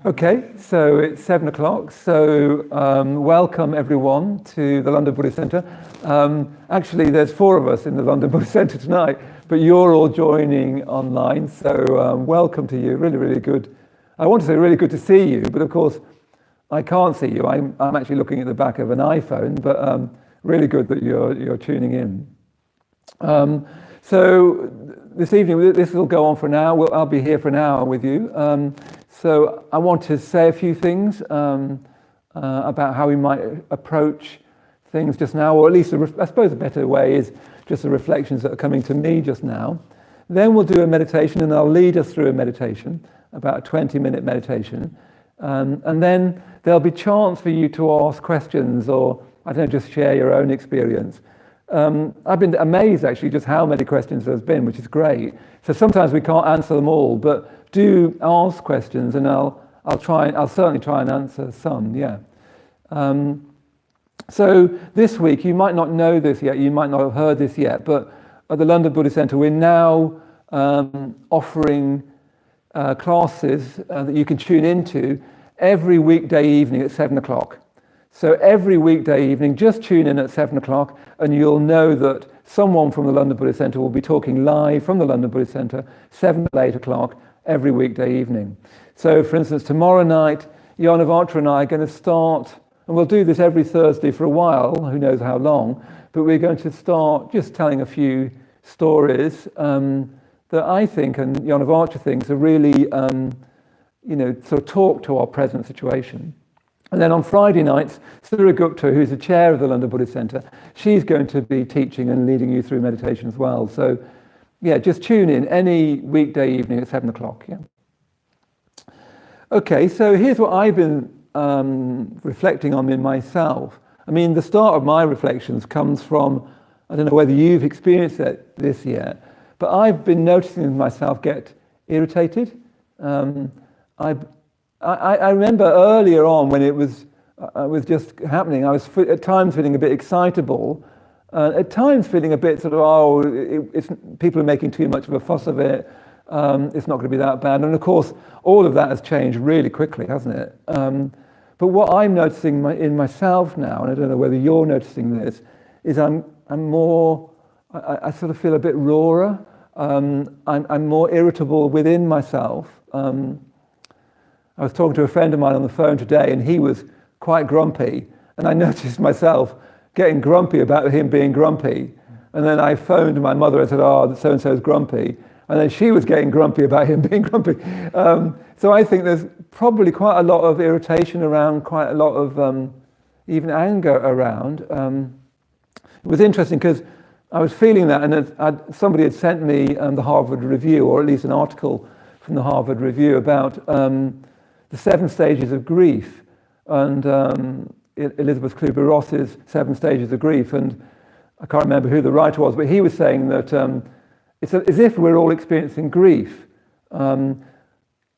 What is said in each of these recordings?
Okay, so it's 7 o'clock. So welcome everyone to the London Buddhist Centre. Actually, there's 4 of us in the London Buddhist Centre tonight, but you're all joining online. So welcome to you. Really, really good. I want to say really good to see you, but of course I can't see you. I'm actually looking at the back of an iPhone, but really good that you're tuning in. So this evening, this will go on for an hour. I'll be here for an hour with you. So I want to say a few things about how we might approach things just now, or at least I suppose a better way is just the reflections that are coming to me just now. Then we'll do a meditation, and I'll lead us through a meditation, about a 20-minute meditation. And then there'll be chance for you to ask questions, or I don't know, just share your own experience. I've been amazed actually just how many questions there's been, which is great. So sometimes we can't answer them all, but do ask questions, and I'll certainly try and answer some. Yeah. So this week, you might not know this yet, you might not have heard this yet, but at the London Buddhist Centre, we're now offering classes that you can tune into every weekday evening at 7 o'clock. So every weekday evening, just tune in at 7 o'clock, and you'll know that someone from the London Buddhist Centre will be talking live from the London Buddhist Centre, 7 to 8 o'clock, every weekday evening. So for instance, tomorrow night, Yanavatra and I are going to start, and we'll do this every Thursday for a while, who knows how long, but we're going to start just telling a few stories that I think, and Yanavatra thinks, are really, sort of talk to our present situation. And then on Friday nights, Sura Gupta, who's the chair of the London Buddhist Centre, she's going to be teaching and leading you through meditation as well. So yeah, just tune in any weekday evening at 7 o'clock. Yeah. Okay, so here's what I've been reflecting on in myself. I mean, the start of my reflections comes from, I don't know whether you've experienced this yet, but I've been noticing myself get irritated. I remember earlier on when it was just happening, I was at times feeling a bit excitable, at times feeling a bit sort of, it's people are making too much of a fuss of it, it's not going to be that bad. And of course, all of that has changed really quickly, hasn't it? But what I'm noticing in myself now, and I don't know whether you're noticing this, is I sort of feel a bit rawer. I'm more irritable within myself. I was talking to a friend of mine on the phone today, and he was quite grumpy, and I noticed myself getting grumpy about him being grumpy. And then I phoned my mother and said, "Oh, so-and-so's grumpy." And then she was getting grumpy about him being grumpy. So I think there's probably quite a lot of irritation around, quite a lot of even anger around. It was interesting because I was feeling that, and somebody had sent me the Harvard Review, or at least an article from the Harvard Review about the 7 stages of grief, and Elizabeth Kubler-Ross's 7 stages of grief, and I can't remember who the writer was, but he was saying that it's as if we're all experiencing grief. All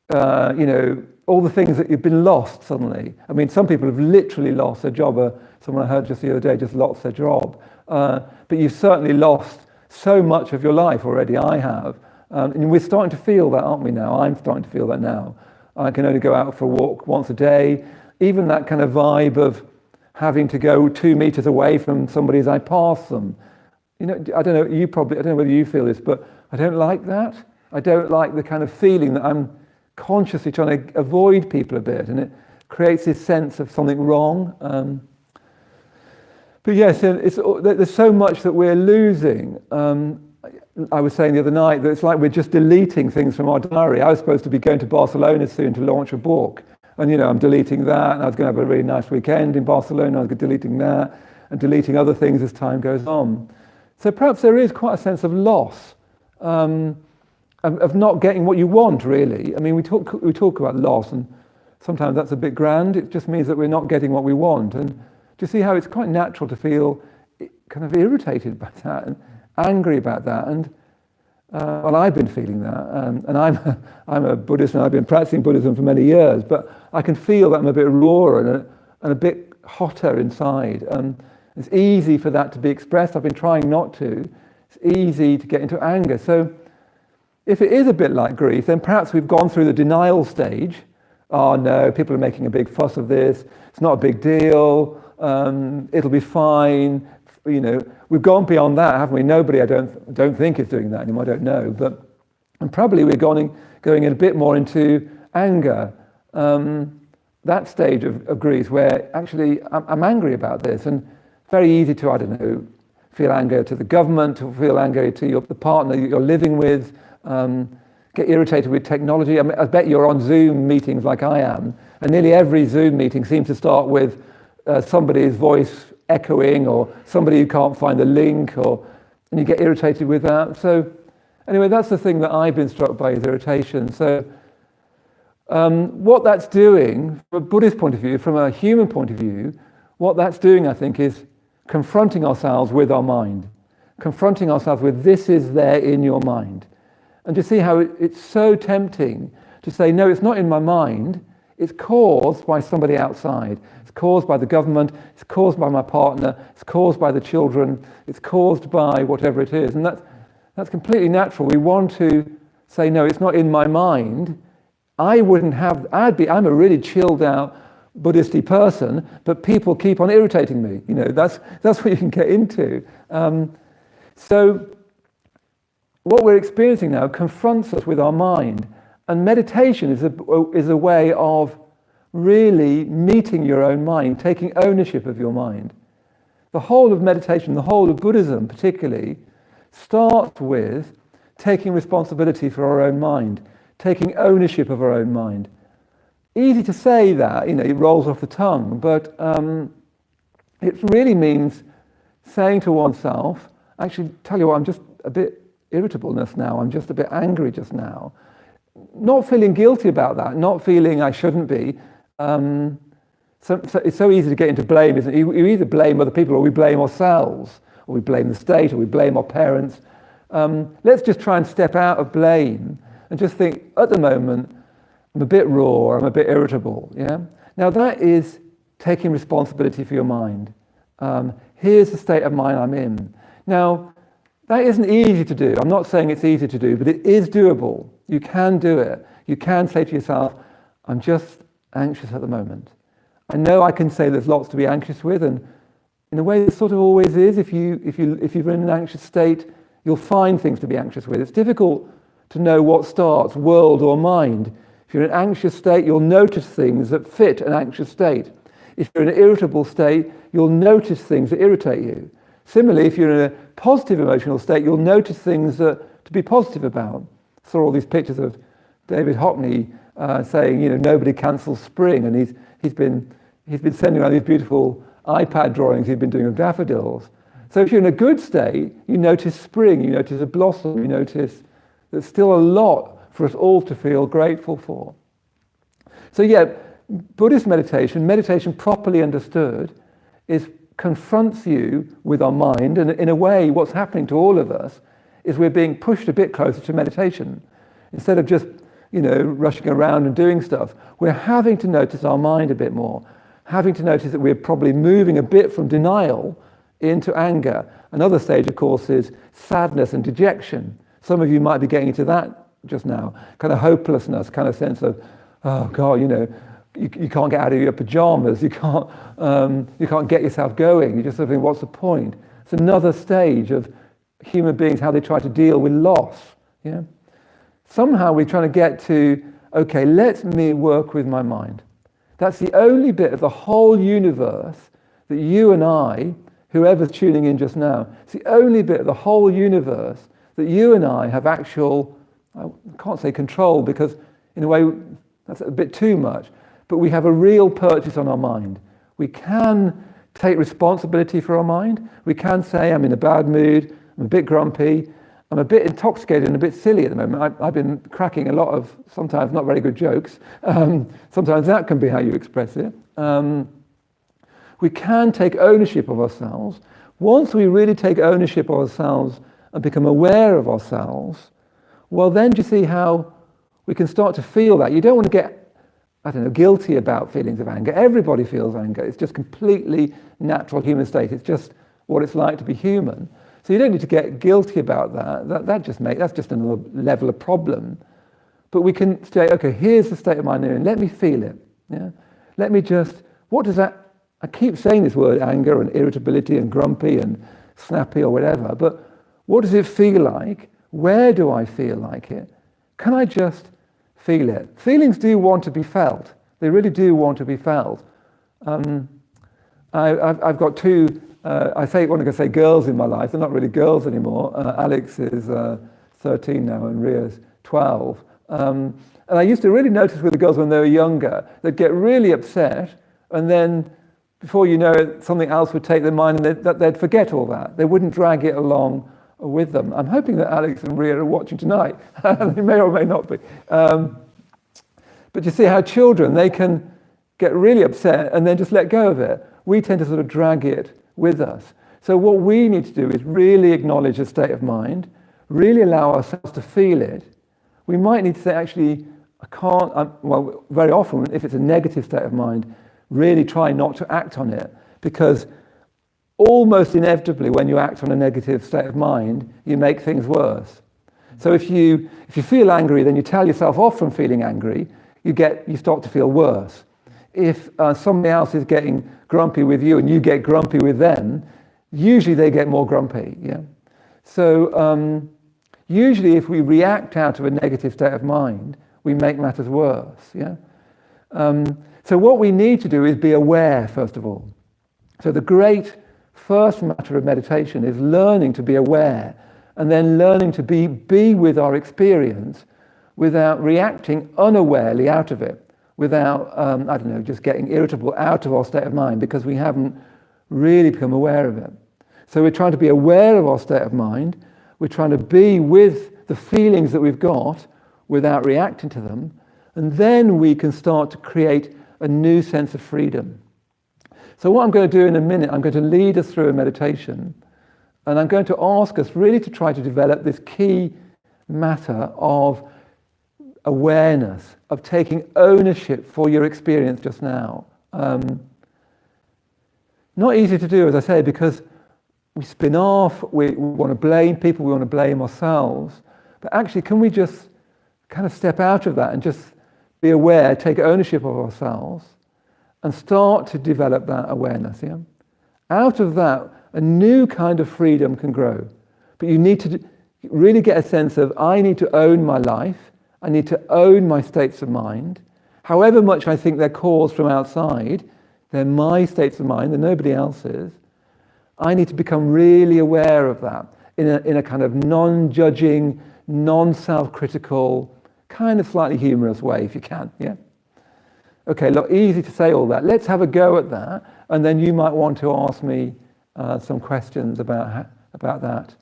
the things that you've been lost suddenly. I mean, some people have literally lost their job. Someone I heard just the other day just lost their job. But you've certainly lost so much of your life already, I have. And we're starting to feel that, aren't we now? I'm starting to feel that now. I can only go out for a walk once a day. Even that kind of vibe of having to go 2 meters away from somebody as I pass them. I don't know, I don't know whether you feel this, but I don't like that. I don't like the kind of feeling that I'm consciously trying to avoid people a bit, and it creates this sense of something wrong. But yes, there's so much that we're losing. I was saying the other night that it's like we're just deleting things from our diary. I was supposed to be going to Barcelona soon to launch a book, and I'm deleting that, and I was going to have a really nice weekend in Barcelona. I was deleting that and deleting other things as time goes on. So perhaps there is quite a sense of loss, of not getting what you want, really. I mean, we talk about loss, and sometimes that's a bit grand. It just means that we're not getting what we want. And do you see how it's quite natural to feel kind of irritated by that and angry about that? And well, I've been feeling that, and I'm a Buddhist, and I've been practicing Buddhism for many years, but I can feel that I'm a bit rawer and a bit hotter inside. It's easy for that to be expressed. I've been trying not to. It's easy to get into anger. So if it is a bit like grief, then perhaps we've gone through the denial stage, oh no, people are making a big fuss of this, it's not a big deal, it'll be fine. You know, we've gone beyond that, haven't we? Nobody, I don't think, is doing that anymore. I don't know, and probably we're going in a bit more into anger. That stage of grief where actually I'm angry about this, and very easy to, I don't know, feel anger to the government, to feel anger to the partner you're living with, get irritated with technology. I mean, I bet you're on Zoom meetings like I am, and nearly every Zoom meeting seems to start with somebody's voice echoing, or somebody who can't find the link, and you get irritated with that. So anyway, that's the thing that I've been struck by, is irritation. So what that's doing, from a Buddhist point of view, from a human point of view, what that's doing, I think, is confronting ourselves with our mind. Confronting ourselves with, this is there in your mind. And to see how it's so tempting to say, no, it's not in my mind, it's caused by somebody outside. It's caused by the government, it's caused by my partner, it's caused by the children, it's caused by whatever it is. And that's completely natural. We want to say, no, it's not in my mind. I'm a really chilled out Buddhist-y person, but people keep on irritating me. You know, that's what you can get into. So what we're experiencing now confronts us with our mind, and meditation is a way of really meeting your own mind, taking ownership of your mind. The whole of meditation, the whole of Buddhism particularly, starts with taking responsibility for our own mind, taking ownership of our own mind. Easy to say that, you know, it rolls off the tongue, but it really means saying to oneself, actually, tell you what, I'm just a bit irritable just now, I'm just a bit angry just now. Not feeling guilty about that, not feeling I shouldn't be. So it's so easy to get into blame, isn't it? You either blame other people, or we blame ourselves, or we blame the state, or we blame our parents. Let's just try and step out of blame and just think, at the moment, I'm a bit raw, I'm a bit irritable. Yeah. Now that is taking responsibility for your mind. Here's the state of mind I'm in. Now, that isn't easy to do. I'm not saying it's easy to do, but it is doable. You can do it. You can say to yourself, I'm just anxious at the moment. I know I can say there's lots to be anxious with, and in a way it sort of always is. If you're in an anxious state, you'll find things to be anxious with. It's difficult to know what starts, world or mind. If you're in an anxious state, you'll notice things that fit an anxious state. If you're in an irritable state, you'll notice things that irritate you. Similarly, if you're in a positive emotional state, you'll notice things to be positive about. I saw all these pictures of David Hockney saying, you know, nobody cancels spring, and he's been sending around these beautiful iPad drawings he's been doing of daffodils. So if you're in a good state, you notice spring, you notice a blossom, you notice there's still a lot for us all to feel grateful for. So yeah, Buddhist meditation properly understood, confronts you with our mind, and in a way what's happening to all of us is we're being pushed a bit closer to meditation. Instead of just, you know, rushing around and doing stuff, we're having to notice our mind a bit more, having to notice that we're probably moving a bit from denial into anger. Another stage, of course, is sadness and dejection. Some of you might be getting into that just now, kind of hopelessness, kind of sense of, oh God, you know, you can't get out of your pajamas, you can't get yourself going. You just sort of think, what's the point? It's another stage of human beings, how they try to deal with loss. Yeah. Somehow we're trying to get to, okay, let me work with my mind. That's the only bit of the whole universe that you and I, whoever's tuning in just now, it's the only bit of the whole universe that you and I have actual, I can't say control, because in a way that's a bit too much, but we have a real purchase on our mind. We can take responsibility for our mind. We can say, I'm in a bad mood, I'm a bit grumpy, I'm a bit intoxicated and a bit silly at the moment. I've been cracking a lot of sometimes not very good jokes. Sometimes that can be how you express it. We can take ownership of ourselves. Once we really take ownership of ourselves and become aware of ourselves, well, then do you see how we can start to feel that? You don't want to get, I don't know, guilty about feelings of anger. Everybody feels anger. It's just completely natural human state. It's just what it's like to be human. So you don't need to get guilty about that. That's just another level of problem. But we can say, okay, here's the state of mind, and let me feel it. Yeah? Let me just, what does that, I keep saying this word anger and irritability and grumpy and snappy or whatever, but what does it feel like? Where do I feel like it? Can I just feel it? Feelings do want to be felt. They really do want to be felt. I've got two, I want to say girls in my life. They're not really girls anymore. Alex is 13 now and Ria's 12. And I used to really notice with the girls when they were younger, they'd get really upset, and then before you know it, something else would take their mind, and they'd forget all that. They wouldn't drag it along with them. I'm hoping that Alex and Ria are watching tonight. They may or may not be. But you see how children, they can get really upset and then just let go of it. We tend to sort of drag it with us. So what we need to do is really acknowledge the state of mind, really allow ourselves to feel it. We might need to say, actually, I can't, well, very often, if it's a negative state of mind, really try not to act on it, because almost inevitably when you act on a negative state of mind, you make things worse. So if you feel angry, then you tell yourself off from feeling angry, you start to feel worse. If somebody else is getting grumpy with you and you get grumpy with them, usually they get more grumpy. Yeah. So usually if we react out of a negative state of mind, we make matters worse. Yeah. So what we need to do is be aware, first of all. So the great first matter of meditation is learning to be aware, and then learning to be with our experience without reacting unawarely out of it, without, just getting irritable out of our state of mind because we haven't really become aware of it. So we're trying to be aware of our state of mind, we're trying to be with the feelings that we've got without reacting to them, and then we can start to create a new sense of freedom. So what I'm going to do in a minute, I'm going to lead us through a meditation, and I'm going to ask us really to try to develop this key matter of awareness, of taking ownership for your experience just now. Not easy to do, as I say, because we spin off, we want to blame people, we want to blame ourselves, but actually can we just kind of step out of that and just be aware, take ownership of ourselves, and start to develop that awareness. Yeah? Out of that, a new kind of freedom can grow. But you need to really get a sense of, I need to own my life, I need to own my states of mind. However much I think they're caused from outside, they're my states of mind, they're nobody else's. I need to become really aware of that in a kind of non-judging, non-self-critical, kind of slightly humorous way, if you can. Yeah. Okay, look, easy to say all that. Let's have a go at that, and then you might want to ask me some questions about that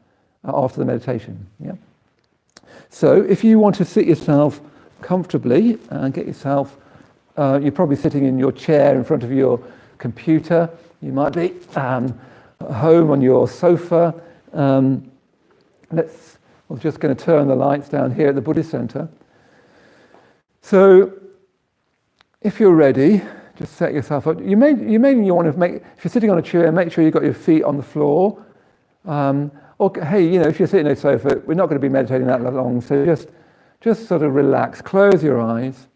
after the meditation. Yeah. So, if you want to sit yourself comfortably and get yourself, you're probably sitting in your chair in front of your computer. You might be at home on your sofa. We're just going to turn the lights down here at the Buddhist Center. So, if you're ready, just set yourself up. You may want to if you're sitting on a chair, make sure you've got your feet on the floor. Or hey, if you're sitting on a sofa, we're not going to be meditating that long, so just sort of relax, close your eyes,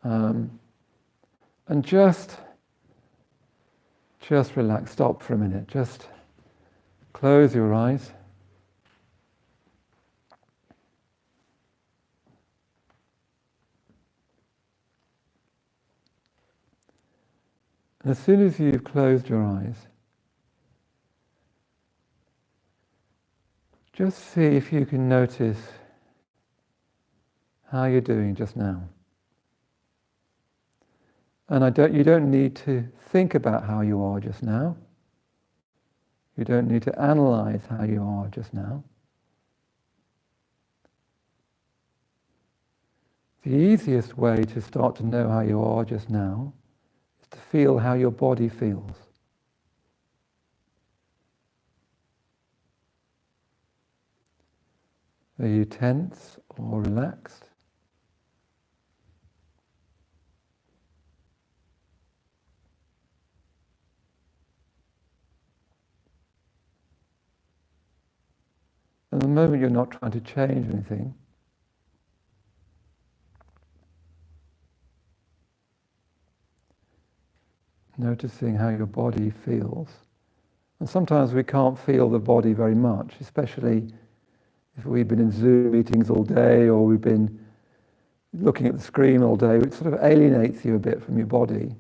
and just relax. Stop for a minute. Just close your eyes. And as soon as you've closed your eyes, just see if you can notice how you're doing just now. And you don't need to think about how you are just now. You don't need to analyze how you are just now. The easiest way to start to know how you are just now is to feel how your body feels. Are you tense or relaxed? At the moment you're not trying to change anything. Noticing how your body feels. And sometimes we can't feel the body very much, especially if we've been in Zoom meetings all day or we've been looking at the screen all day. It sort of alienates you a bit from your body.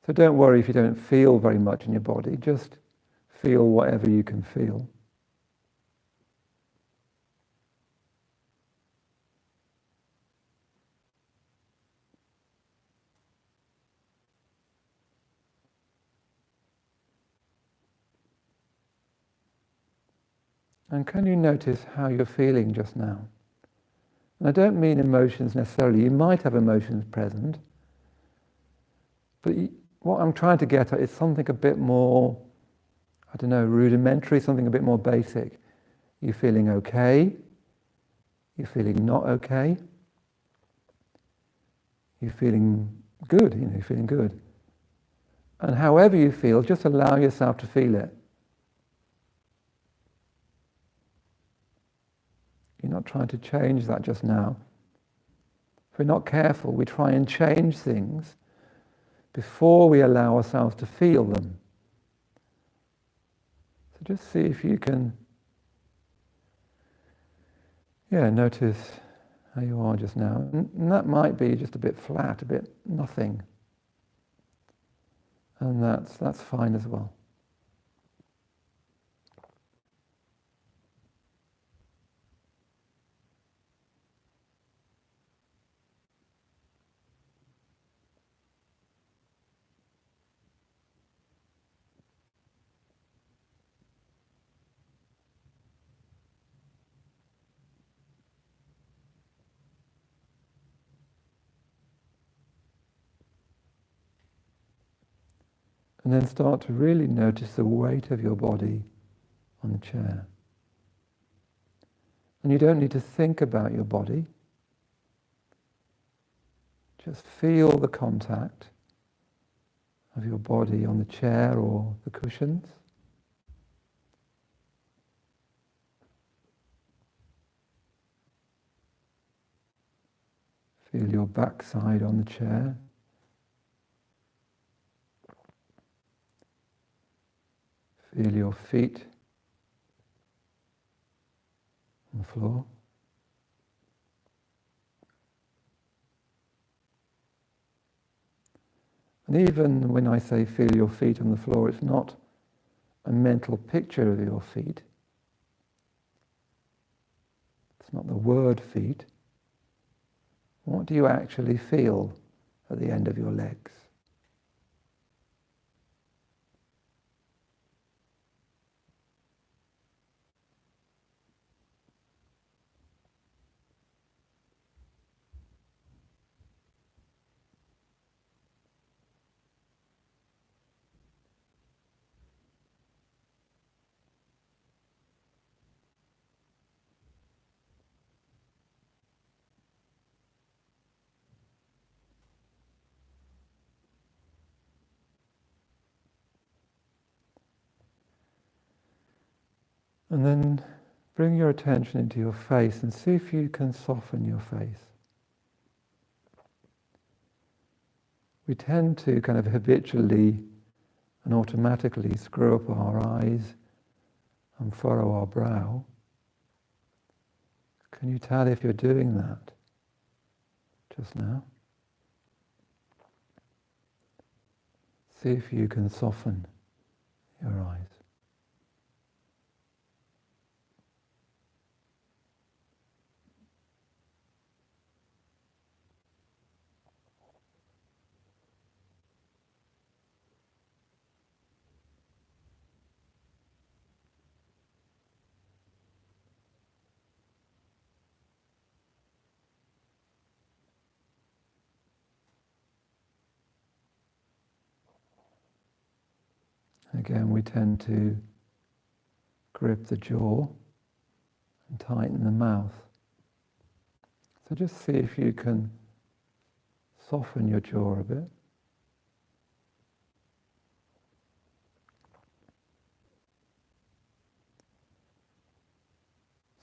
So don't worry if you don't feel very much in your body. Just feel whatever you can feel. And can you notice how you're feeling just now? And I don't mean emotions necessarily. You might have emotions present, but what I'm trying to get at is something a bit more, I don't know, rudimentary, something a bit more basic. You're feeling okay? You're feeling not okay? You're feeling good, you're feeling good. And however you feel, just allow yourself to feel it. You're not trying to change that just now. If we're not careful, we try and change things before we allow ourselves to feel them. So just see if you can, notice how you are just now. And that might be just a bit flat, a bit nothing. And that's fine as well. And then start to really notice the weight of your body on the chair. And you don't need to think about your body. Just feel the contact of your body on the chair or the cushions. Feel your backside on the chair. Feel your feet on the floor. And even when I say feel your feet on the floor, it's not a mental picture of your feet. It's not the word feet. What do you actually feel at the end of your legs? And then bring your attention into your face and see if you can soften your face. We tend to kind of habitually and automatically screw up our eyes and furrow our brow. Can you tell if you're doing that just now? See if you can soften your eyes. Again, we tend to grip the jaw and tighten the mouth. So just see if you can soften your jaw a bit.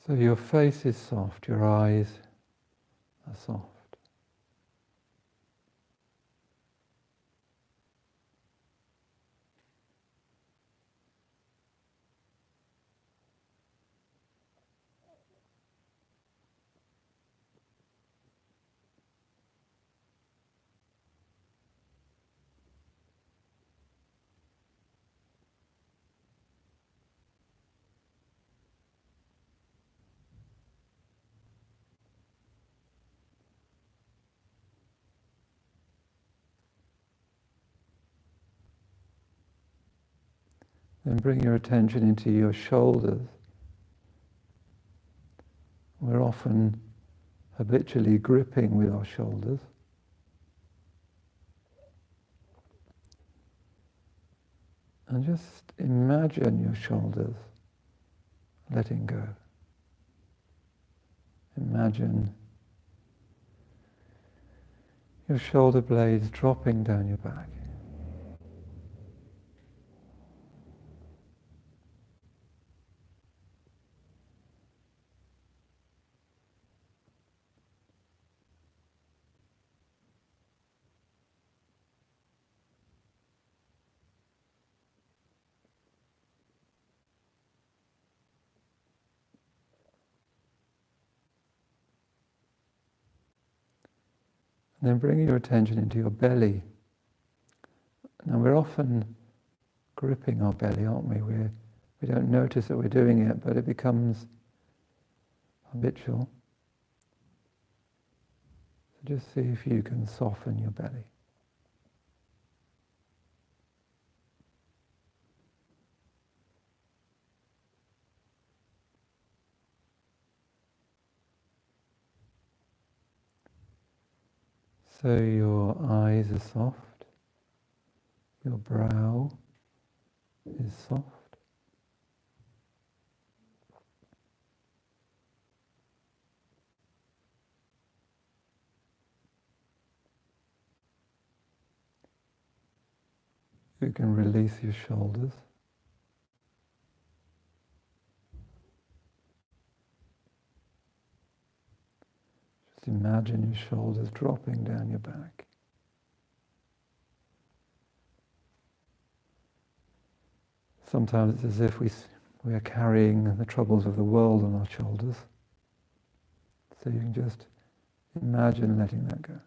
So your face is soft, your eyes are soft. Then bring your attention into your shoulders. We're often habitually gripping with our shoulders. And just imagine your shoulders letting go. Imagine your shoulder blades dropping down your back. And then bring your attention into your belly. Now we're often gripping our belly, aren't we? We don't notice that we're doing it, but it becomes habitual. So just see if you can soften your belly. So your eyes are soft, your brow is soft. You can release your shoulders. Just imagine your shoulders dropping down your back. Sometimes it's as if we are carrying the troubles of the world on our shoulders. So you can just imagine letting that go.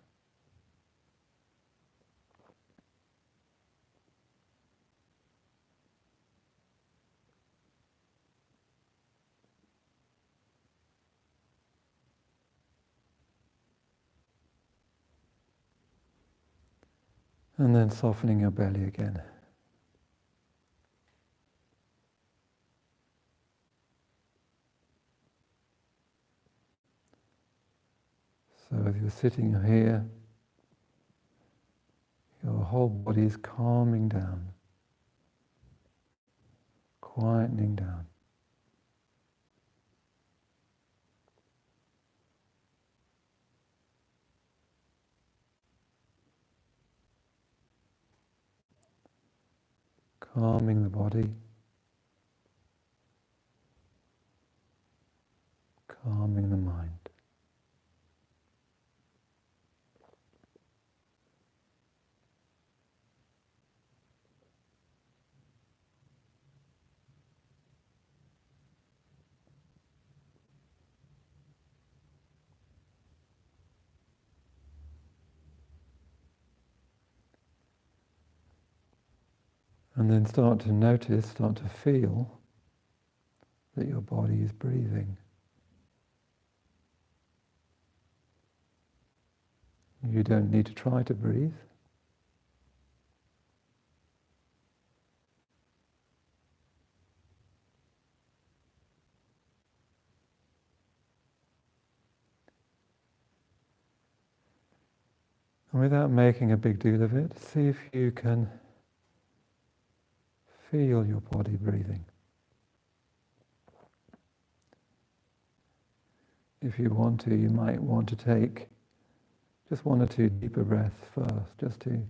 And then softening your belly again. So as you're sitting here, your whole body is calming down, quietening down. Calming the body, calming the mind. And then start to notice, start to feel that your body is breathing. You don't need to try to breathe. And without making a big deal of it, see if you can feel your body breathing. If you want to, you might want to take just one or two deeper breaths first, just to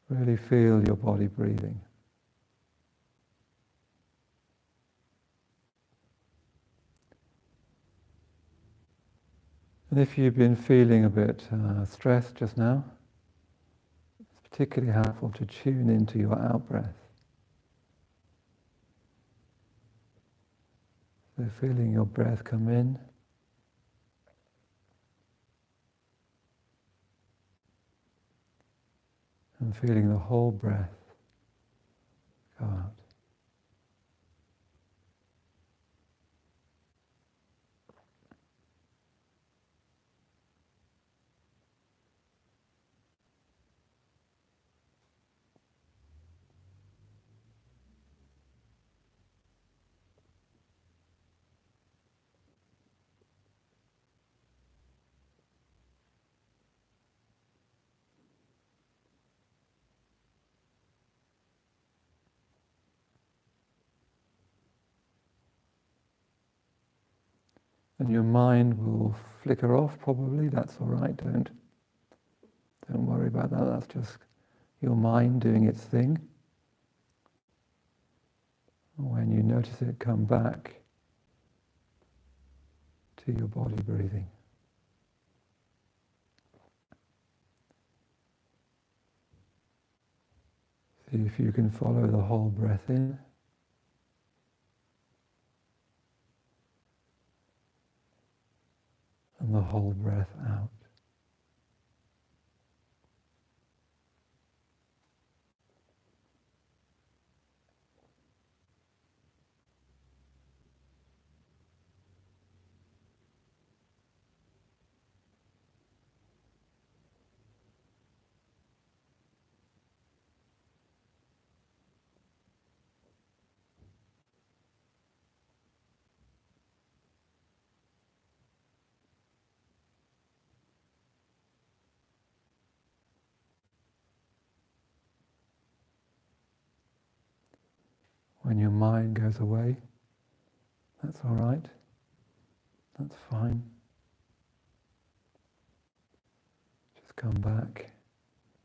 really feel your body breathing. And if you've been feeling a bit stressed just now, it's particularly helpful to tune into your out-breath. So feeling your breath come in, and feeling the whole breath go out. And your mind will flicker off probably, that's all right, don't worry about that, that's just your mind doing its thing. When you notice it come back to your body breathing. See if you can follow the whole breath in and the whole breath out. When your mind goes away, that's all right, that's fine. Just come back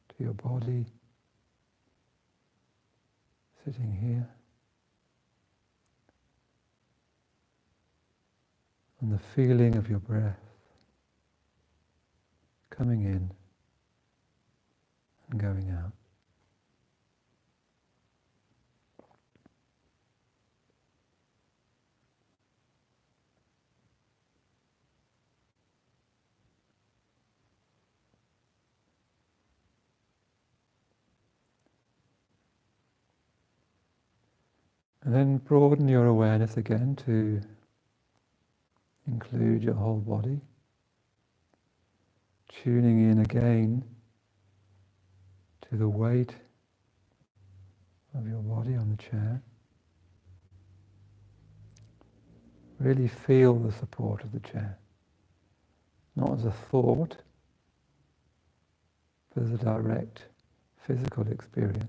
to your body, sitting here. And the feeling of your breath coming in and going out. And then broaden your awareness again to include your whole body, tuning in again to the weight of your body on the chair. Really feel the support of the chair, not as a thought, but as a direct physical experience.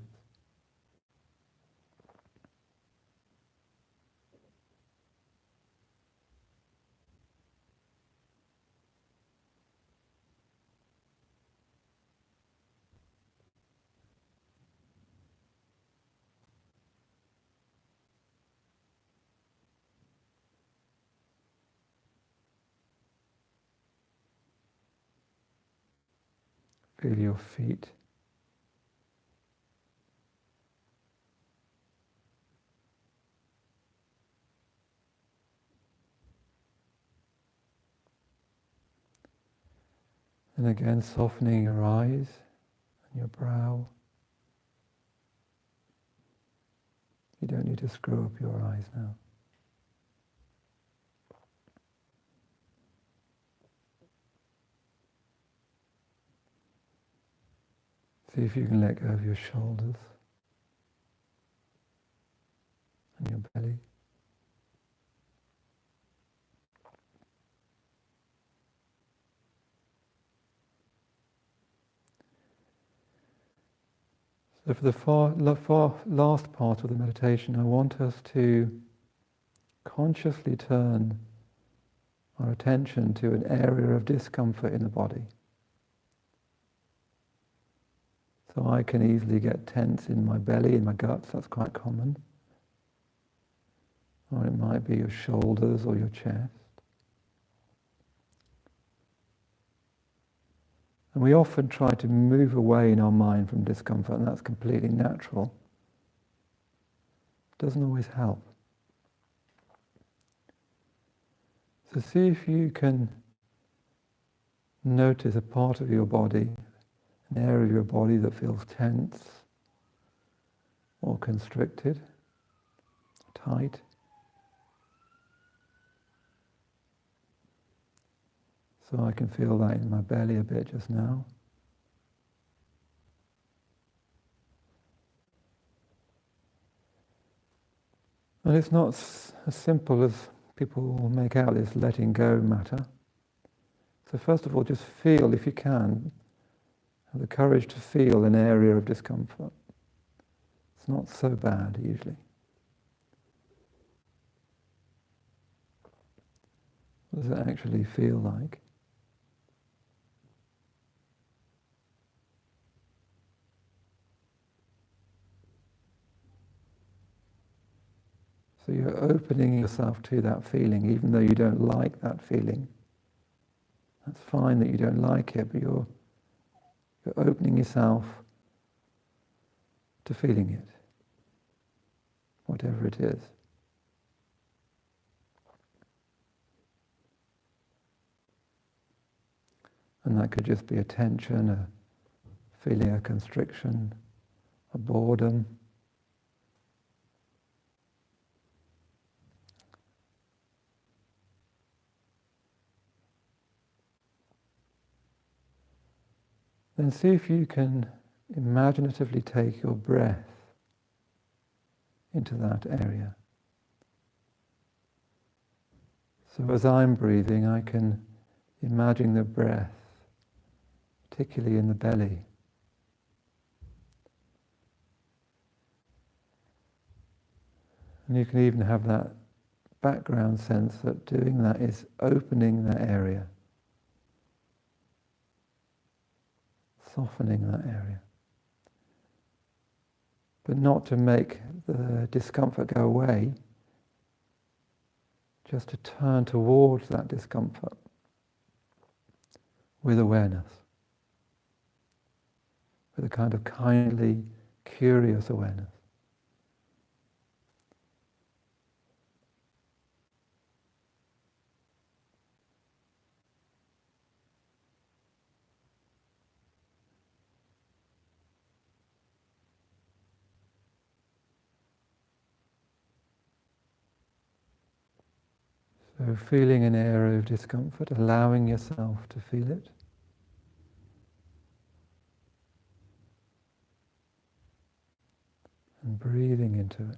Feel your feet. And again, softening your eyes and your brow. You don't need to screw up your eyes now. See if you can let go of your shoulders and your belly. So for the last part of the meditation, I want us to consciously turn our attention to an area of discomfort in the body. So I can easily get tense in my belly, in my guts, that's quite common. Or it might be your shoulders or your chest. And we often try to move away in our mind from discomfort, and that's completely natural. It doesn't always help. So see if you can notice a part of your body, an area of your body that feels tense or constricted, tight. So I can feel that in my belly a bit just now. And it's not as simple as people will make out this letting go matter. So first of all, just feel, if you can, have the courage to feel an area of discomfort. It's not so bad usually. What does it actually feel like? So you're opening yourself to that feeling, even though you don't like that feeling. That's fine that you don't like it, but you're opening yourself to feeling it, whatever it is. And that could just be a tension, a feeling of constriction, a boredom. Then see if you can imaginatively take your breath into that area. So as I'm breathing, I can imagine the breath, particularly in the belly. And you can even have that background sense that doing that is opening that area, softening that area. But not to make the discomfort go away, just to turn towards that discomfort with awareness, with a kind of kindly, curious awareness. So feeling an area of discomfort, allowing yourself to feel it. And breathing into it.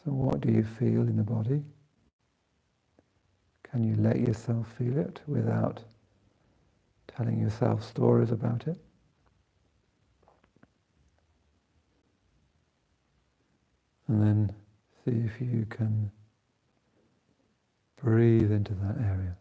So what do you feel in the body? Can you let yourself feel it without telling yourself stories about it? And then see if you can breathe into that area.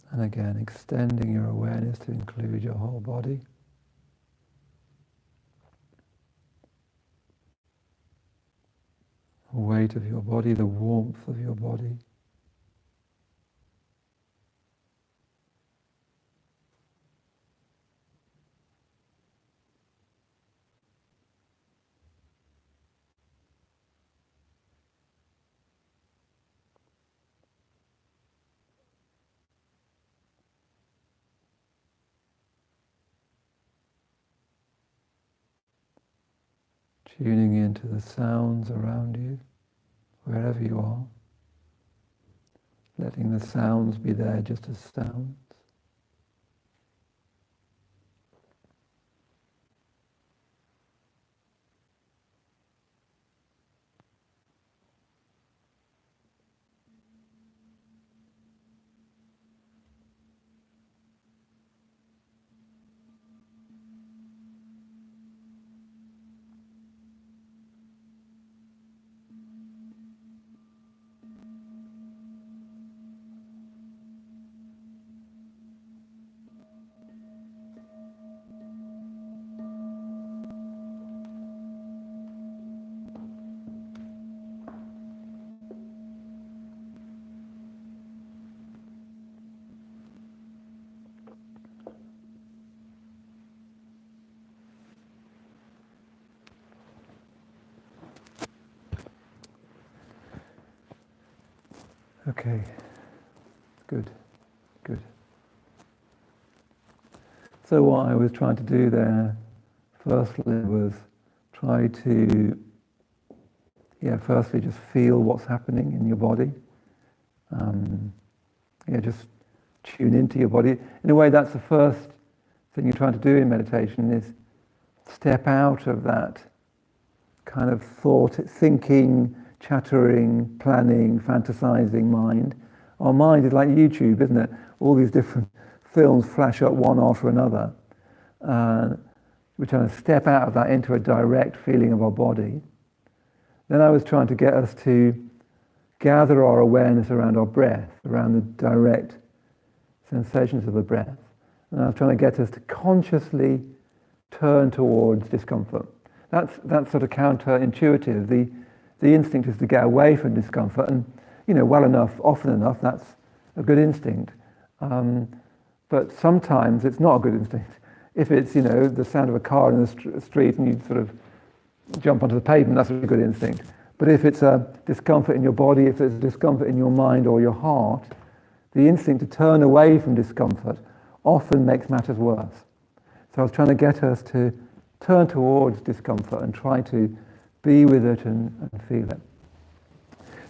And again, extending your awareness to include your whole body. The weight of your body, the warmth of your body. Tuning into the sounds around you, wherever you are. Letting the sounds be there just as sounds. Okay, good. So what I was trying to do there, firstly, was try to, firstly just feel what's happening in your body. Just tune into your body. In a way, that's the first thing you're trying to do in meditation, is step out of that kind of thinking, chattering, planning, fantasizing mind. Our mind is like YouTube, isn't it? All these different films flash up one after another. We're trying to step out of that into a direct feeling of our body. Then I was trying to get us to gather our awareness around our breath, around the direct sensations of the breath. And I was trying to get us to consciously turn towards discomfort. That's sort of counterintuitive. The instinct is to get away from discomfort, and well enough, often enough, that's a good instinct. But sometimes it's not a good instinct. If it's the sound of a car in the street and you sort of jump onto the pavement, that's a good instinct. But if it's a discomfort in your body, if it's discomfort in your mind or your heart, the instinct to turn away from discomfort often makes matters worse. So I was trying to get us to turn towards discomfort and try to be with it and feel it.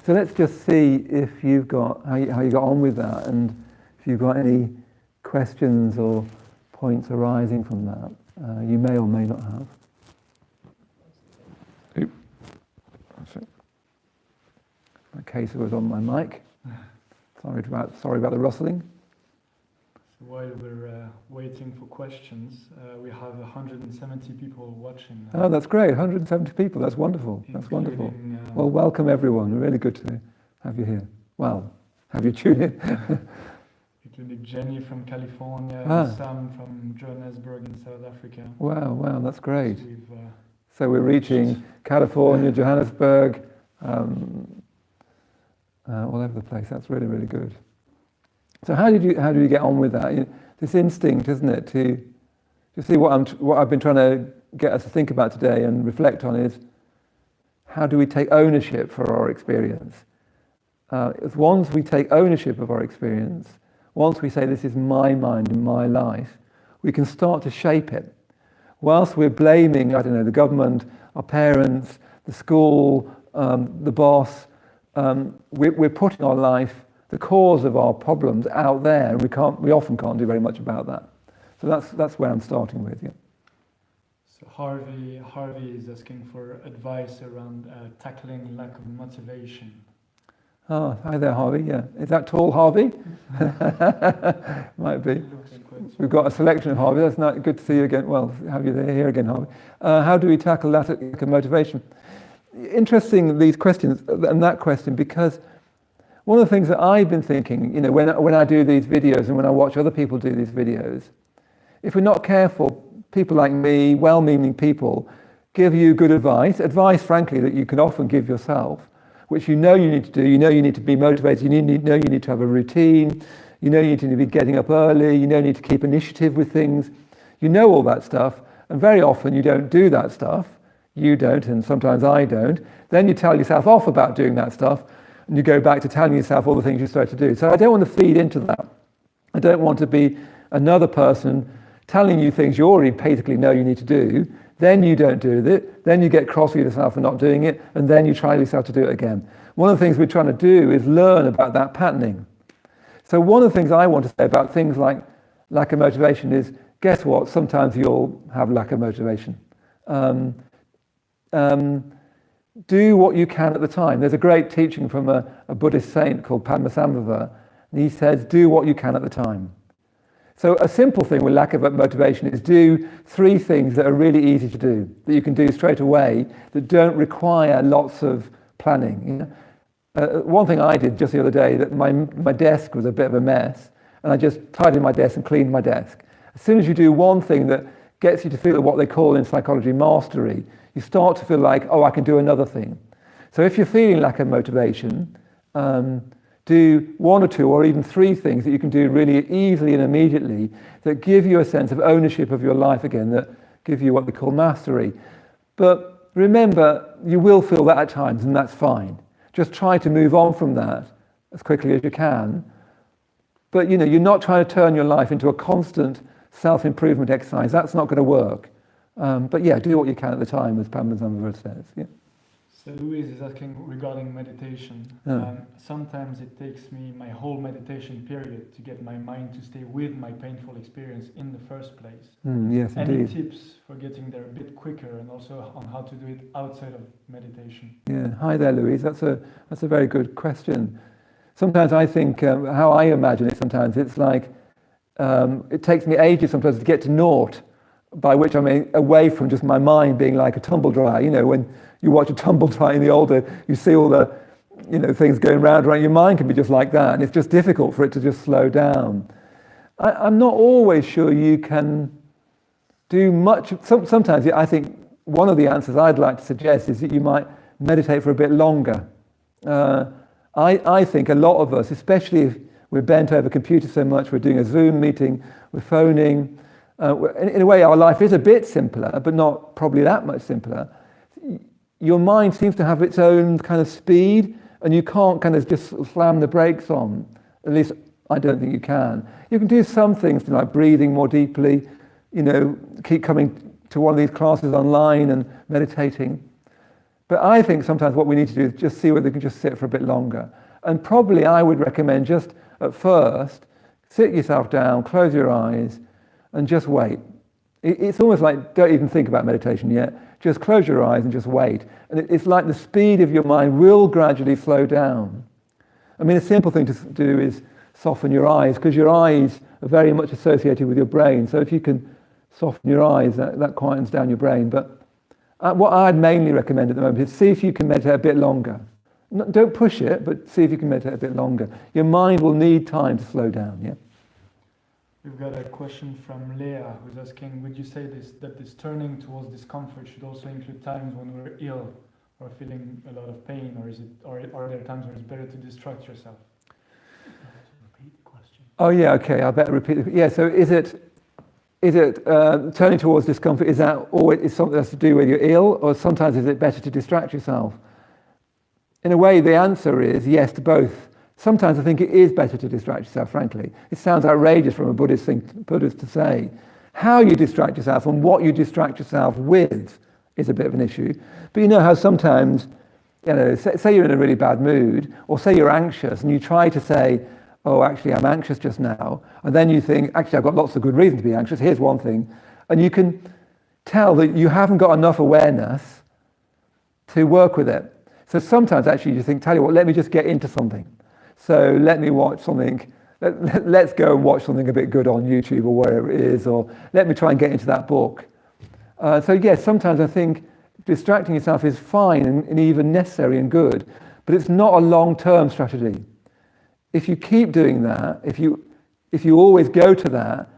So let's just see if you've got how you got on with that, and if you've got any questions or points arising from that. You may or may not have. Oop. That's it. My case was on my mic. Sorry about the rustling. So while we're waiting for questions, we have 170 people watching. Oh, that's great. 170 people. That's wonderful. That's wonderful. Well, welcome everyone. Really good to have you here. Well, have you tuned in. Including Jenny from California, Sam from Johannesburg in South Africa. Wow, that's great. So we're reaching California, Johannesburg, all over the place. That's really, really good. So how do you get on with that? This instinct, isn't it, to see what I've been trying to get us to think about today and reflect on is, how do we take ownership for our experience? Once we take ownership of our experience, once we say this is my mind and my life, we can start to shape it. Whilst we're blaming, the government, our parents, the school, the boss, we're putting our life, the cause of our problems, out there, and we often can't do very much about that. So that's where I'm starting with. Yeah. So Harvey is asking for advice around tackling lack of motivation. Oh, hi there, Harvey. Yeah, is that tall, Harvey? Might be. We've got a selection of Harvey. That's not good to see you again. Well, have you here again, Harvey? How do we tackle lack of motivation? Interesting, these questions and that question, because one of the things that I've been thinking, when I do these videos and when I watch other people do these videos, if we're not careful, people like me, well-meaning people, give you good advice, frankly, that you can often give yourself, which you need to do. You need to be motivated. You need to have a routine. You need to be getting up early. You need to keep initiative with things. All that stuff, and very often you don't do that stuff. You don't, and sometimes I don't. Then you tell yourself off about doing that stuff, and you go back to telling yourself all the things you're supposed to do. So I don't want to feed into that. I don't want to be another person telling you things you already basically know you need to do. Then you don't do it, then you get cross with yourself for not doing it, and then you try yourself to do it again. One of the things we're trying to do is learn about that patterning. So one of the things I want to say about things like lack of motivation is, guess what? Sometimes you'll have lack of motivation. Do what you can at the time. There's a great teaching from a Buddhist saint called Padmasambhava, and he says, do what you can at the time. So a simple thing with lack of motivation is do 3 things that are really easy to do, that you can do straight away, that don't require lots of planning. One thing I did just the other day, that my desk was a bit of a mess, and I just tidied my desk and cleaned my desk. As soon as you do one thing that gets you to feel what they call in psychology mastery, you start to feel like, I can do another thing. So if you're feeling lack of motivation, do 1 or 2 or even 3 things that you can do really easily and immediately that give you a sense of ownership of your life again, that give you what we call mastery. But remember, you will feel that at times, and that's fine. Just try to move on from that as quickly as you can. But you're not trying to turn your life into a constant self-improvement exercise. That's not going to work. But yeah, do what you can at the time, as Padmasambhava says. Yeah. So Louise is asking regarding meditation. Sometimes it takes me my whole meditation period to get my mind to stay with my painful experience in the first place. Yes, Any indeed. tips for getting there a bit quicker, and also on how to do it outside of meditation? Yeah. Hi there, Louise. That's a very good question. Sometimes I think, how I imagine it sometimes, it's like it takes me ages sometimes to get to naught, by which I mean away from just my mind being like a tumble dryer. When you watch a tumble dryer in the older, you see all the things going round, right? Your mind can be just like that, and it's just difficult for it to just slow down. I'm not always sure you can do much. Sometimes I think one of the answers I'd like to suggest is that you might meditate for a bit longer. I think a lot of us, especially if we're bent over computers so much, we're doing a Zoom meeting, we're phoning, in a way our life is a bit simpler, but not probably that much simpler. Your mind seems to have its own kind of speed, and you can't kind of just slam the brakes on. At least I don't think you can. You can do some things like breathing more deeply, keep coming to one of these classes online and meditating. But I think sometimes what we need to do is just see whether we can just sit for a bit longer. And probably I would recommend just at first, sit yourself down, close your eyes, and just wait. It's almost like don't even think about meditation yet. Just close your eyes and just wait. And it's like the speed of your mind will gradually slow down. I mean, a simple thing to do is soften your eyes, because your eyes are very much associated with your brain. So if you can soften your eyes, that quietens down your brain. But what I'd mainly recommend at the moment is see if you can meditate a bit longer. Don't push it, but see if you can meditate a bit longer. Your mind will need time to slow down, yeah? We've got a question from Leah, who's asking, would you say that this turning towards discomfort should also include times when we're ill or feeling a lot of pain, or are there times when it's better to distract yourself? Repeat the question. Oh yeah, okay, I better repeat it. Yeah, so is it turning towards discomfort, is that always something that has to do with you're ill, or sometimes is it better to distract yourself? In a way, the answer is yes to both. Sometimes I think it is better to distract yourself, frankly. It sounds outrageous from a Buddhist to say. How you distract yourself and what you distract yourself with is a bit of an issue. But you know how sometimes, say you're in a really bad mood, or say you're anxious, and you try to say, oh, actually, I'm anxious just now. And then you think, actually, I've got lots of good reason to be anxious. Here's one thing. And you can tell that you haven't got enough awareness to work with it. So sometimes actually you think, tell you what, let me just get into something. So let me watch something, let's go and watch something a bit good on YouTube or wherever it is, or let me try and get into that book. So yes, sometimes I think distracting yourself is fine and even necessary and good, but it's not a long-term strategy. If you keep doing that, if you always go to that,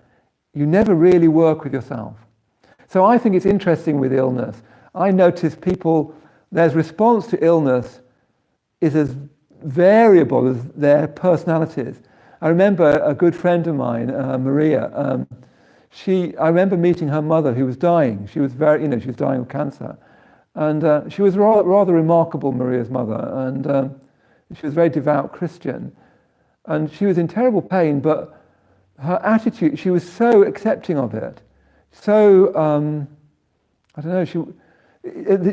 you never really work with yourself. So I think it's interesting with illness. I notice there's response to illness is as variable as their personalities. I remember a good friend of mine, Maria, I remember meeting her mother who was dying. She was she was dying of cancer. And she was rather remarkable, Maria's mother, and she was a very devout Christian. And she was in terrible pain, but her attitude, she was so accepting of it. So, I don't know,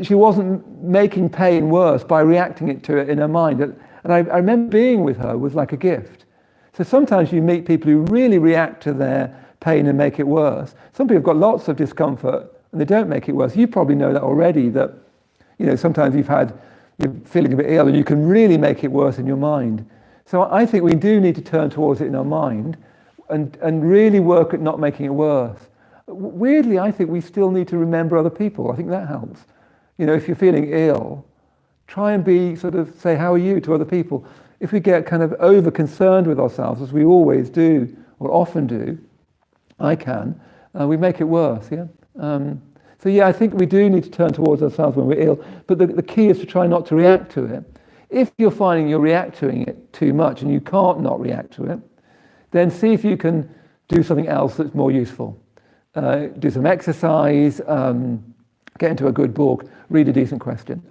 she wasn't making pain worse by reacting to it in her mind. And I remember being with her was like a gift. So sometimes you meet people who really react to their pain and make it worse. Some people have got lots of discomfort and they don't make it worse. You probably know that already, that sometimes you're feeling a bit ill and you can really make it worse in your mind. So I think we do need to turn towards it in our mind and really work at not making it worse. Weirdly, I think we still need to remember other people. I think that helps. If you're feeling ill, try and say, how are you to other people? If we get kind of over concerned with ourselves, as we always do, or often do, we make it worse, yeah? I think we do need to turn towards ourselves when we're ill, but the key is to try not to react to it. If you're finding you're reacting it too much and you can't not react to it, then see if you can do something else that's more useful. Do some exercise, get into a good book, read a decent question.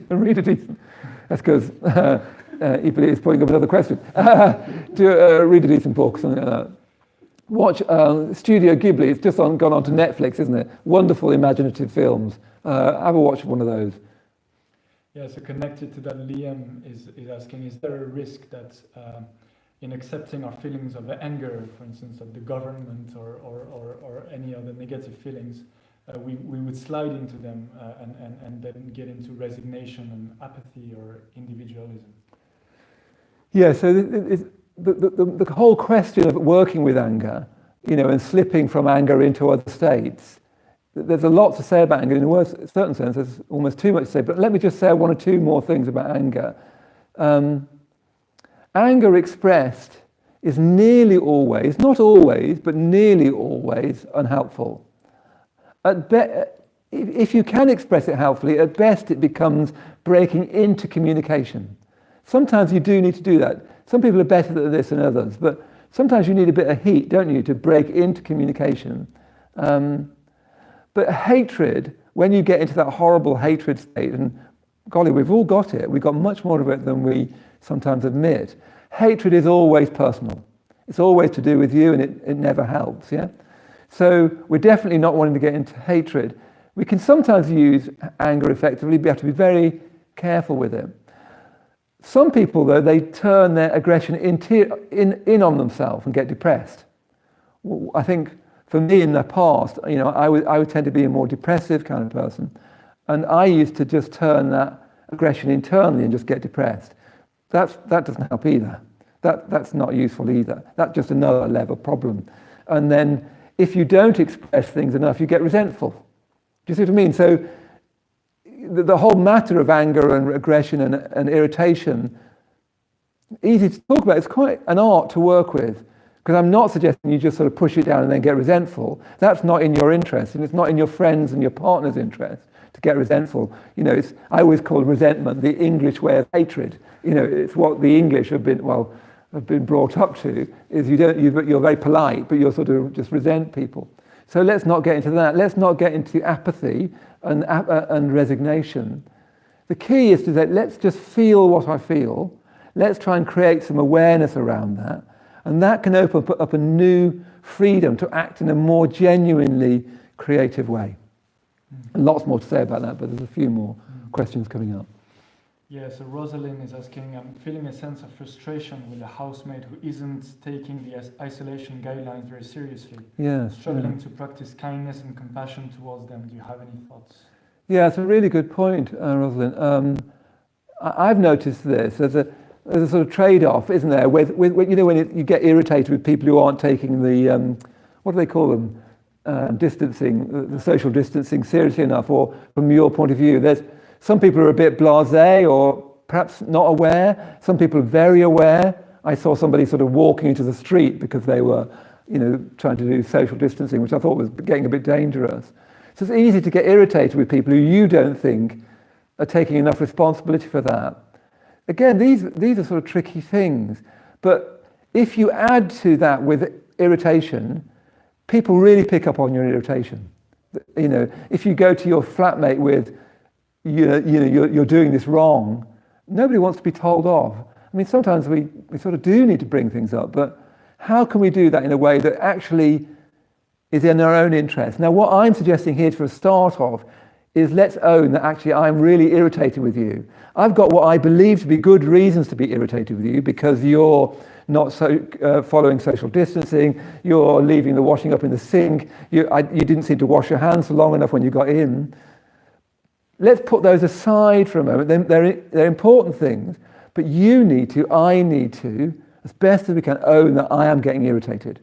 Read a decent. That's because It's putting up another question. Read a decent book, something like that. Watch Studio Ghibli. It's just gone on to Netflix, isn't it? Wonderful imaginative films. Have a watch of one of those. Yeah, so connected to that, Liam is asking, is there a risk that in accepting our feelings of anger, for instance, of the government or any other negative feelings, we would slide into them and then get into resignation and apathy or individualism? Yeah, so the whole question of working with anger, and slipping from anger into other states, there's a lot to say about anger. In a certain sense, there's almost too much to say, but let me just say one or two more things about anger. Anger expressed is nearly always, not always, but nearly always unhelpful. If you can express it helpfully, at best it becomes breaking into communication. Sometimes you do need to do that. Some people are better at this than others, but sometimes you need a bit of heat, don't you, to break into communication. But hatred, when you get into that horrible hatred state, and golly, we've all got it. We've got much more of it than we sometimes admit. Hatred is always personal. It's always to do with you, and it never helps, yeah? So we're definitely not wanting to get into hatred. We can sometimes use anger effectively, but we have to be very careful with it. Some people, though, they turn their aggression in on themselves and get depressed. I think for me in the past, I would tend to be a more depressive kind of person, and I used to just turn that aggression internally and just get depressed. That doesn't help either. That's not useful either. That's just another level problem. And then if you don't express things enough, you get resentful. Do you see what I mean? So the whole matter of anger and aggression and irritation, easy to talk about. It's quite an art to work with, because I'm not suggesting you just sort of push it down and then get resentful. That's not in your interest, and it's not in your friends and your partner's interest to get resentful. I always call resentment the English way of hatred. It's what the English have been brought up to, is you're very polite, but you're sort of just resent people. So let's not get into that. Let's not get into apathy and resignation. The key is to say, let's just feel what I feel. Let's try and create some awareness around that. And that can open up a new freedom to act in a more genuinely creative way. And lots more to say about that, but there's a few more questions coming up. Yeah, so Rosalind is asking, I'm feeling a sense of frustration with a housemate who isn't taking the isolation guidelines very seriously. Yes. Struggling to practice kindness and compassion towards them. Do you have any thoughts? Yeah, it's a really good point, Rosalind. I've noticed this. There's a sort of trade-off, isn't there, with when you get irritated with people who aren't taking the, what do they call them, distancing, the social distancing seriously enough, or from your point of view, there's some people are a bit blasé or perhaps not aware. Some people are very aware. I saw somebody sort of walking into the street because they were, trying to do social distancing, which I thought was getting a bit dangerous. So it's easy to get irritated with people who you don't think are taking enough responsibility for that. Again, these are sort of tricky things. But if you add to that with irritation, people really pick up on your irritation. If you go to your flatmate with, you're doing this wrong, nobody wants to be told off. I mean, sometimes we sort of do need to bring things up, but how can we do that in a way that actually is in our own interest? Now, what I'm suggesting here for a start off is let's own that actually I'm really irritated with you. I've got what I believe to be good reasons to be irritated with you, because you're not following social distancing, you're leaving the washing up in the sink, you didn't seem to wash your hands for long enough when you got in. Let's put those aside for a moment. They're important things, but I need to, as best as we can, own that I am getting irritated.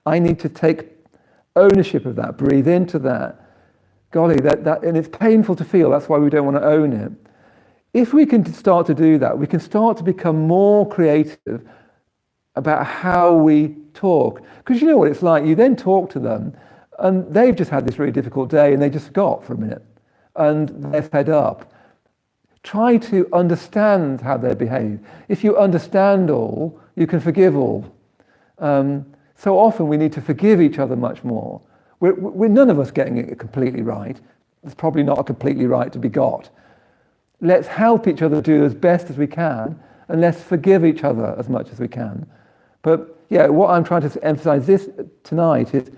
I need to take ownership of that, breathe into that. Golly, and it's painful to feel, that's why we don't want to own it. If we can start to do that, we can start to become more creative about how we talk. Because you know what it's like, you then talk to them, and they've just had this really difficult day, and they just forgot for a minute. And they're fed up. Try to understand how they behave. If you understand all, you can forgive all. So often we need to forgive each other much more. We're none of us getting it completely right. It's probably not completely right to be got. Let's help each other do as best as we can, and let's forgive each other as much as we can. But yeah, what I'm trying to emphasize this tonight is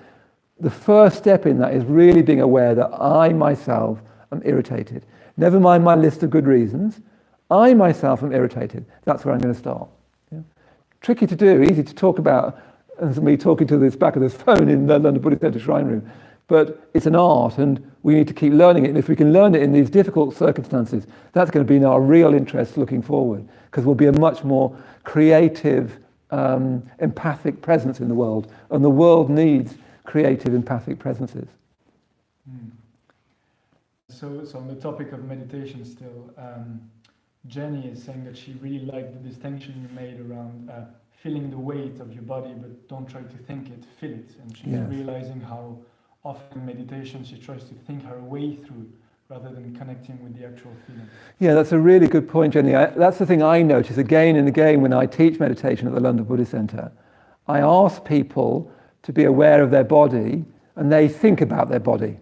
the first step in that is really being aware that I myself am irritated. Never mind my list of good reasons. I myself am irritated. That's where I'm going to start. Yeah. Tricky to do, easy to talk about, as me talking to this back of this phone in the London Buddhist Centre Shrine Room. But it's an art, and we need to keep learning it. And if we can learn it in these difficult circumstances, that's going to be in our real interest looking forward, because we'll be a much more creative, empathic presence in the world. And the world needs creative, empathic presences. So on the topic of meditation still, Jenny is saying that she really liked the distinction you made around feeling the weight of your body, but don't try to think it, feel it. And she's realizing how often in meditation she tries to think her way through rather than connecting with the actual feeling. Yeah, that's a really good point, Jenny. That's the thing I notice again and again when I teach meditation at the London Buddhist Centre. I ask people to be aware of their body, and they think about their body.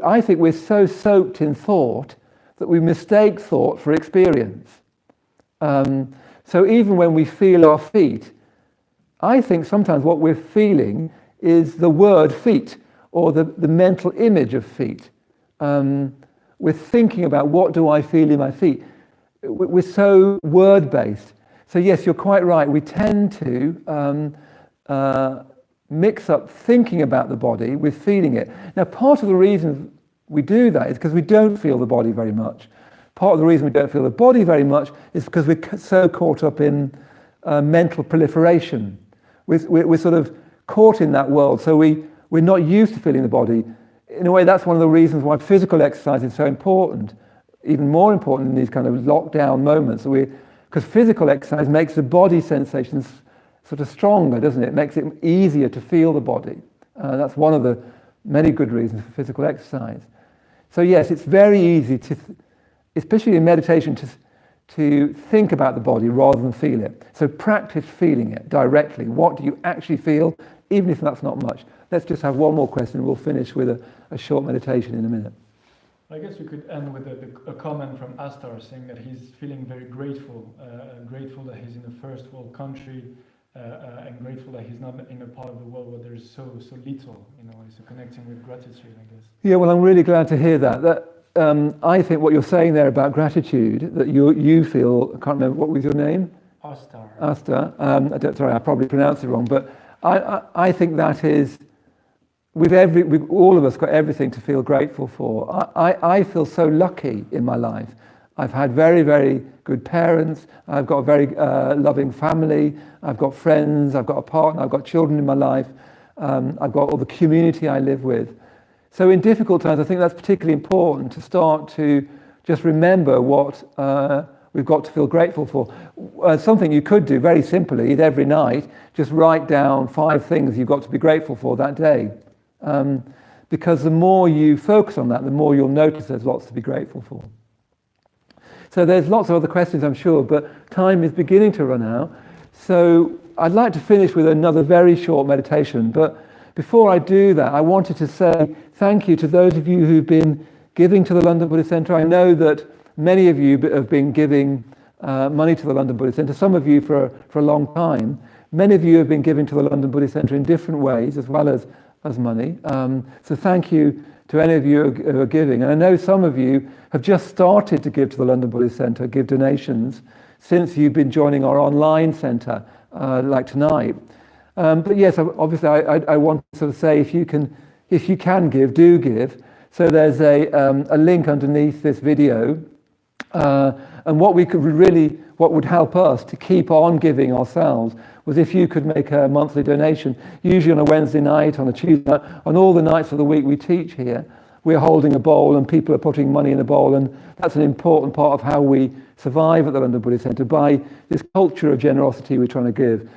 I think we're so soaked in thought that we mistake thought for experience. So even when we feel our feet, I think sometimes what we're feeling is the word feet, or the mental image of feet. We're thinking about, what do I feel in my feet? We're so word-based. So yes, you're quite right. We tend to mix up thinking about the body with feeling it. Now, part of the reason we do that is because we don't feel the body very much. Part of the reason we don't feel the body very much is because we're so caught up in mental proliferation. We're sort of caught in that world, so we're not used to feeling the body. In a way, that's one of the reasons why physical exercise is so important, even more important in these kind of lockdown moments. Because physical exercise makes the body sensations sort of stronger, doesn't it? It makes it easier to feel the body. That's one of the many good reasons for physical exercise. So yes, it's very easy to, especially in meditation, to think about the body rather than feel it. So practice feeling it directly. What do you actually feel, even if that's not much? Let's just have one more question and we'll finish with a short meditation in a minute. I guess we could end with a comment from Astar saying that he's feeling very grateful that he's in a first world country, and grateful that he's not in a part of the world where there's so little, so connecting with gratitude, I guess. Yeah, well, I'm really glad to hear that. I think what you're saying there about gratitude, that you feel, I can't remember, what was your name? Astar. Sorry, I probably pronounced it wrong, but I think that is, we've all of us got everything to feel grateful for. I feel so lucky in my life. I've had very, very good parents. I've got a very loving family. I've got friends. I've got a partner. I've got children in my life. I've got all the community I live with. So in difficult times, I think that's particularly important to start to just remember what we've got to feel grateful for. Something you could do very simply is every night, just write down 5 things you've got to be grateful for that day. Because the more you focus on that, the more you'll notice there's lots to be grateful for. So there's lots of other questions, I'm sure, but time is beginning to run out. So I'd like to finish with another very short meditation. But before I do that, I wanted to say thank you to those of you who've been giving to the London Buddhist Centre. I know that many of you have been giving money to the London Buddhist Centre, some of you for a long time. Many of you have been giving to the London Buddhist Centre in different ways, as well as money. So thank you to any of you who are giving. And I know some of you have just started to give to the London Buddhist Centre, give donations, since you've been joining our online centre, like tonight. But yes, obviously I want to sort of say, if you can give, do give. So there's a link underneath this video. And what would help us to keep on giving ourselves was if you could make a monthly donation, usually on a Wednesday night, on a Tuesday night, on all the nights of the week we teach here. We're holding a bowl and people are putting money in the bowl, and that's an important part of how we survive at the London Buddhist Centre, by this culture of generosity we're trying to give,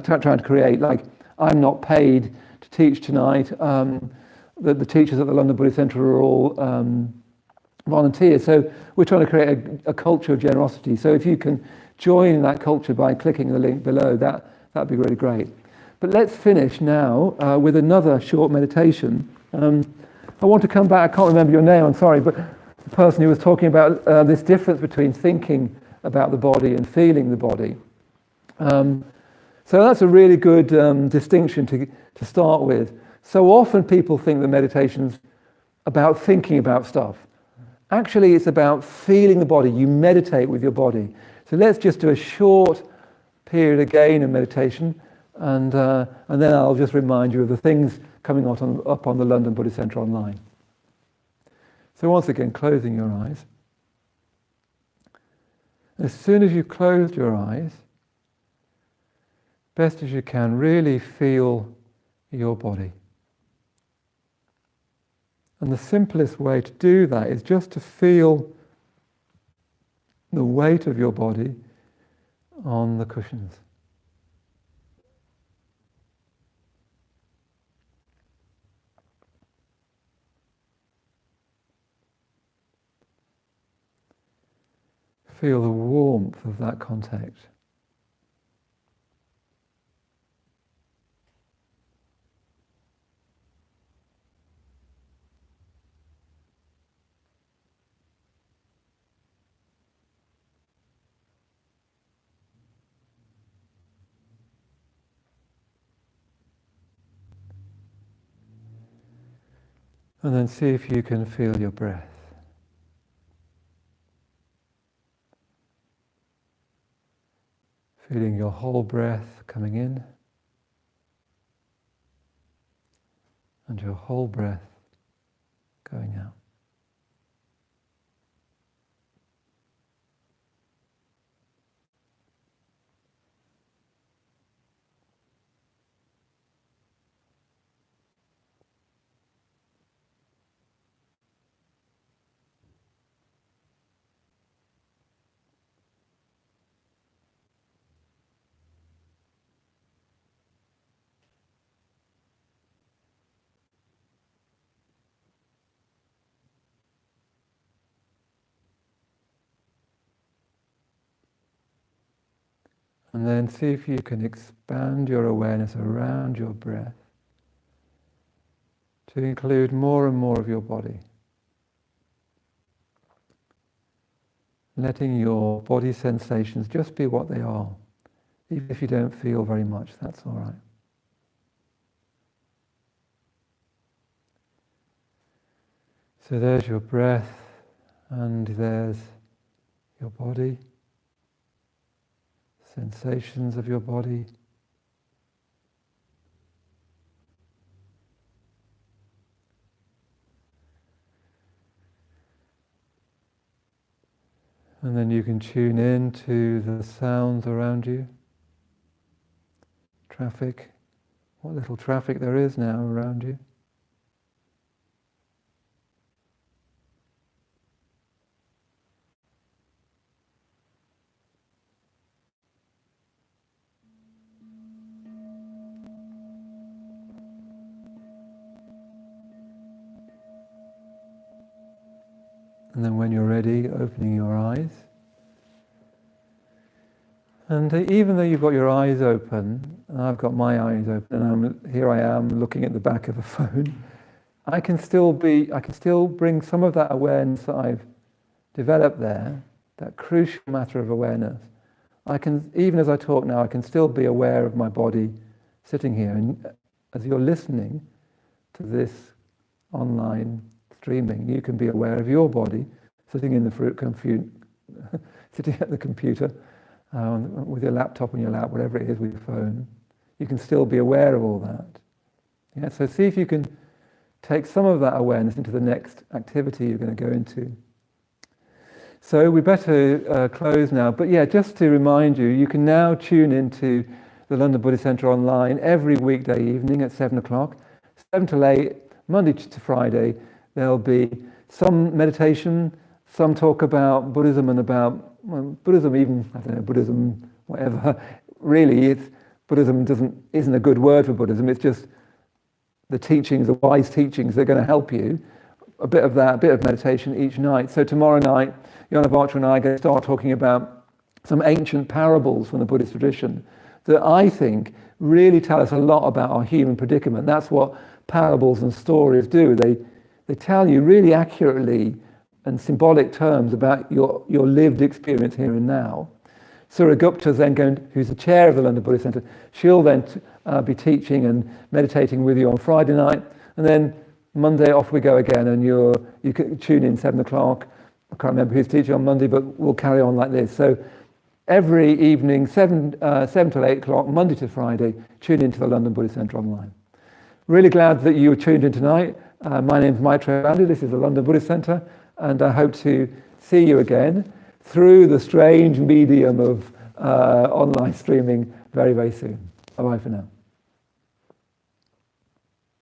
trying to create. Like, I'm not paid to teach tonight. The teachers at the London Buddhist Centre are all volunteers, so we're trying to create a culture of generosity. So if you can join that culture by clicking the link below, that'd be really great. But let's finish now with another short meditation. I want to come back, I can't remember your name, I'm sorry, but the person who was talking about this difference between thinking about the body and feeling the body. So that's a really good distinction to start with. So often people think that meditation's about thinking about stuff. Actually, it's about feeling the body. You meditate with your body. So let's just do a short period again of meditation, and then I'll just remind you of the things coming up on the London Buddhist Centre online. So once again, closing your eyes. As soon as you've closed your eyes, best as you can, really feel your body. And the simplest way to do that is just to feel the weight of your body on the cushions. Feel the warmth of that contact. And then see if you can feel your breath. Feeling your whole breath coming in and your whole breath going out. And then see if you can expand your awareness around your breath to include more and more of your body. Letting your body sensations just be what they are. Even if you don't feel very much, that's all right. So there's your breath, and there's your body. Sensations of your body. And then you can tune in to the sounds around you. Traffic, what little traffic there is now around you. And then when you're ready, opening your eyes. And even though you've got your eyes open, and I've got my eyes open, and here I am looking at the back of a phone, I can still bring some of that awareness that I've developed there, that crucial matter of awareness. I can, even as I talk now, I can still be aware of my body sitting here. And as you're listening to this online streaming, you can be aware of your body sitting in the sitting at the computer with your laptop on your lap, whatever it is with your phone. You can still be aware of all that. Yeah, so see if you can take some of that awareness into the next activity you're going to go into. So we better close now, but yeah, just to remind you, you can now tune into the London Buddhist Centre online every weekday evening at 7 o'clock, 7 till 8, Monday to Friday. There'll be some meditation, some talk about Buddhism and about Buddhism, even, I don't know, Buddhism, whatever. Really, Buddhism isn't a good word for Buddhism. It's just the teachings, the wise teachings, they're going to help you. A bit of that, a bit of meditation each night. So tomorrow night, Jana Vartra and I are going to start talking about some ancient parables from the Buddhist tradition that I think really tell us a lot about our human predicament. That's what parables and stories do. They tell you really accurately and symbolic terms about your lived experience here and now. Surya Gupta's then who's the chair of the London Buddhist Centre, she'll then be teaching and meditating with you on Friday night, and then Monday off we go again, and you can tune in 7 o'clock. I can't remember who's teaching on Monday, but we'll carry on like this. So every evening, 7 till 8 o'clock, Monday to Friday, tune into the London Buddhist Centre online. Really glad that you were tuned in tonight. My name's Maitreyabandhu, this is the London Buddhist Centre, and I hope to see you again through the strange medium of online streaming very, very soon. Bye-bye for now.